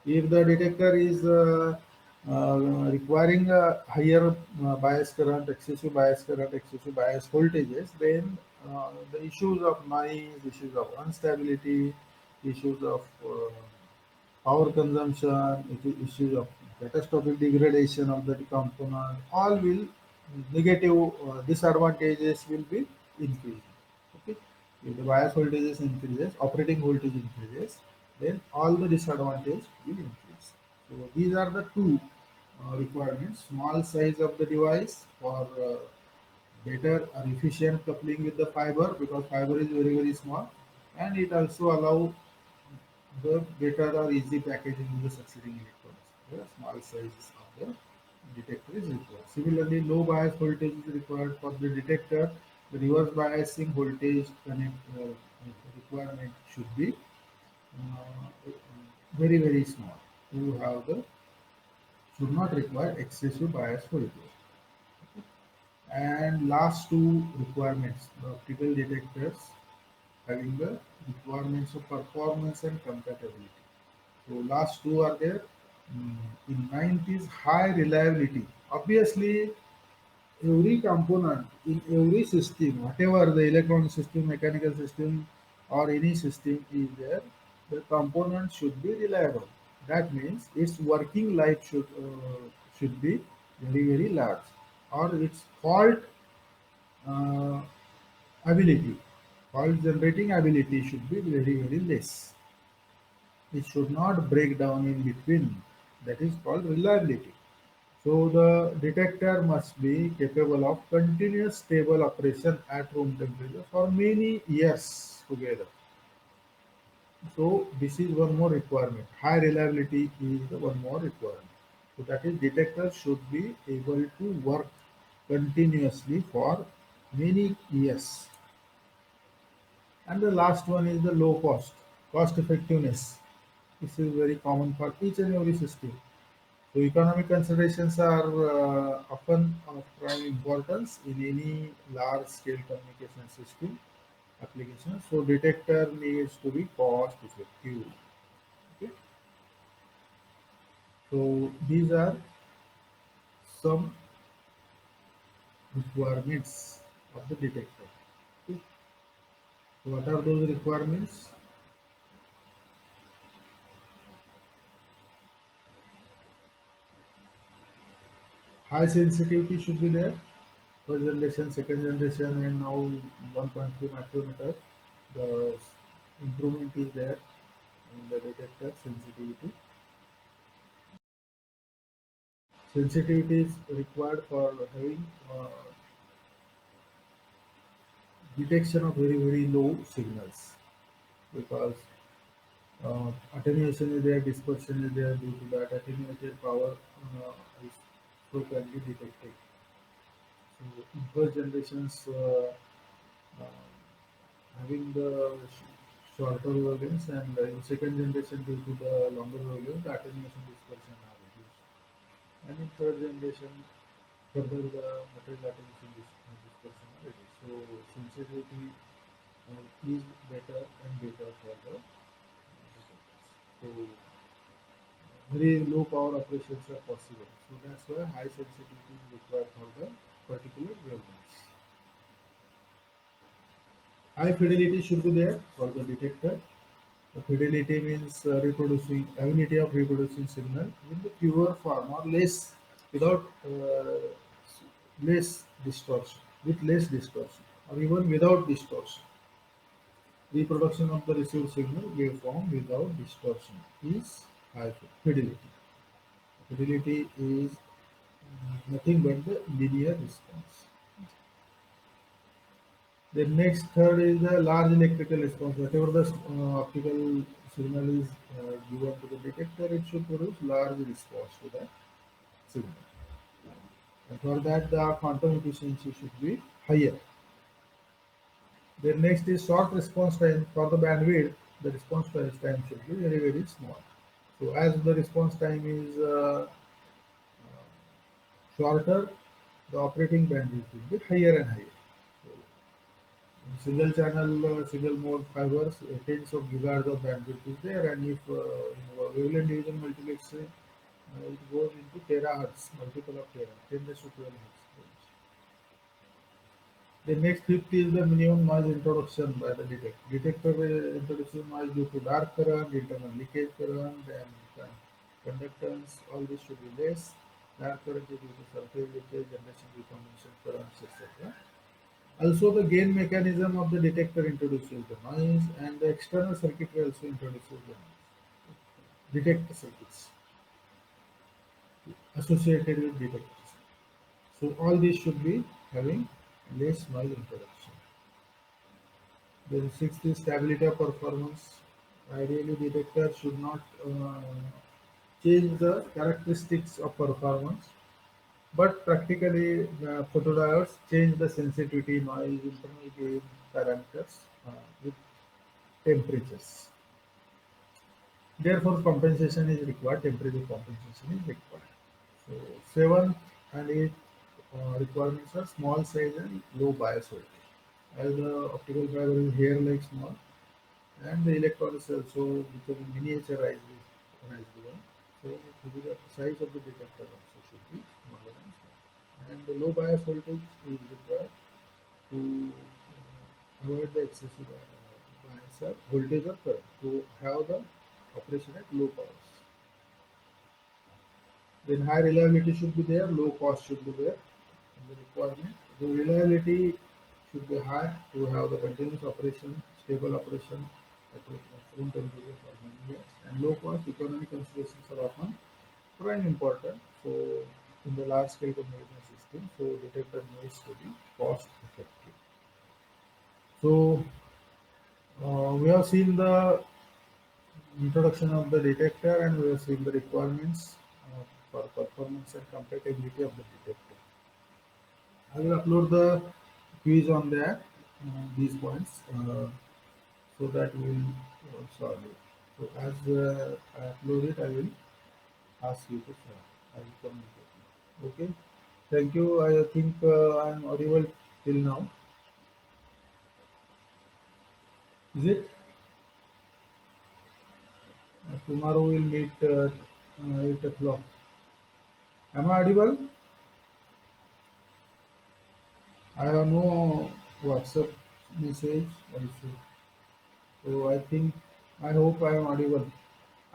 If the detector is requiring a higher excessive bias voltages, then the issues of noise, issues of instability, issues of power consumption, issues of catastrophic degradation of the component, all will negative disadvantages will be increased. Okay, if the bias voltages increases, operating voltage increases, then all the disadvantage will increase. So these are the two requirements: small size of the device for better or efficient coupling with the fiber, because fiber is very small, and it also allow the better or easy packaging in the succeeding electrons. The small sizes of the detector is required. Similarly, low bias voltage is required for the detector. The reverse biasing voltage requirement should be very small. To have the should not require excessive bias voltage. And last two requirements, the optical detectors having the requirements of performance and compatibility. So last two are there. Mm, In ninth is high reliability. Obviously, every component in every system, whatever the electronic system, mechanical system, or any system is there, the component should be reliable. That means its working life should be very large, or its uh, ability, fault generating ability should be very less. It should not break down in between. That is called reliability. So the detector must be capable of continuous stable operation at room temperature for many years together. So this is one more requirement. High reliability is the one more requirement. So that is, detector should be able to work continuously for many years. And the last one is the low cost effectiveness. This is very common for each and every system. So economic considerations are often of prime importance in any large-scale communication system application. So detector needs to be cost effective. Okay. So these are some requirements of the detector. Okay. So what are those requirements? High sensitivity should be there. First generation, second generation, and now 1.3 micrometer. The improvement is there in the detector sensitivity. Sensitivity is required for having detection of very low signals, because attenuation is there, dispersion is there. Due to that, attenuated power is so can be detected. So in first generations, uh, having the shorter wavelengths, and in second generation, due to the longer wavelength, the attenuation dispersion are reduced. And in third generation, further the material attenuation dispersion are reduced. So sensitivity is better and better for the detectors. So very low power operations are possible. So that's why high sensitivity is required for the particular wavelengths. High fidelity should be there for the detector. The fidelity means reproducing ability of reproducing signal in the pure form, or less, without less distortion, with less distortion, or even without distortion. Reproduction of the received signal waveform without distortion is high fidelity. Fidelity is nothing but the linear response. The next third is the large electrical response. Whatever the optical signal is given to the detector, it should produce large response to that signal. And for that, the quantum efficiency should be higher. Then next is short response time. For the bandwidth, the response time should be very, very small. So as the response time is shorter, the operating bandwidth will be higher and higher. So single channel, single mode fibers, tens of gigahertz of bandwidth is there, and if wavelength division multiplex, it goes into terahertz, multiple of tera, 10 raised to 12 hertz. The next fifth is the minimum noise introduction by the detector. Detector introduces noise due to dark current, internal leakage current, and conductance. All this should be less. Dark current is due to surface leakage, generation recombination currents, etc. Also, the gain mechanism of the detector introduces the noise, and the external circuitry also introduces the noise. Detector circuits associated with detectors. So all these should be having less noise introduction. Then sixth is stability of performance. Ideally, detector should not change the characteristics of performance, but practically photodiodes change the sensitivity, noise, internal gain parameters with temperatures. Therefore, compensation is required, temperature compensation is required. So, seventh and eighth requirements are small size and low bias voltage. As the optical fiber is here like small, and the electron is also becoming miniaturized one. So, the size of the detector also should be smaller and smaller. And the low bias voltage is required to avoid the excessive bias of voltage or current to have the operation at low powers. Then high reliability should be there, low cost should be there in the requirement. The reliability should be high to have the continuous operation, stable operation at room temperature for many years. And low cost economic considerations are often prime important. So in the large scale communication system, so detector needs to be cost effective. So we have seen the introduction of the detector, and we have seen the requirements for performance and compatibility of the detector. I will upload the quiz on that, these points, so that we will solve it. So as I upload it, I will ask you to solve. I will communicate. Okay. Thank you. I think I am audible till now. Is it? Tomorrow we'll meet 8 o'clock. Am I audible? I have no WhatsApp message also. So I think, I hope I am audible.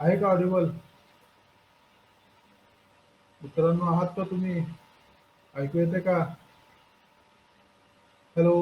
आहे का Audible? मित्रांनो आहात का तुम्ही? ऐकू येते का? Hello.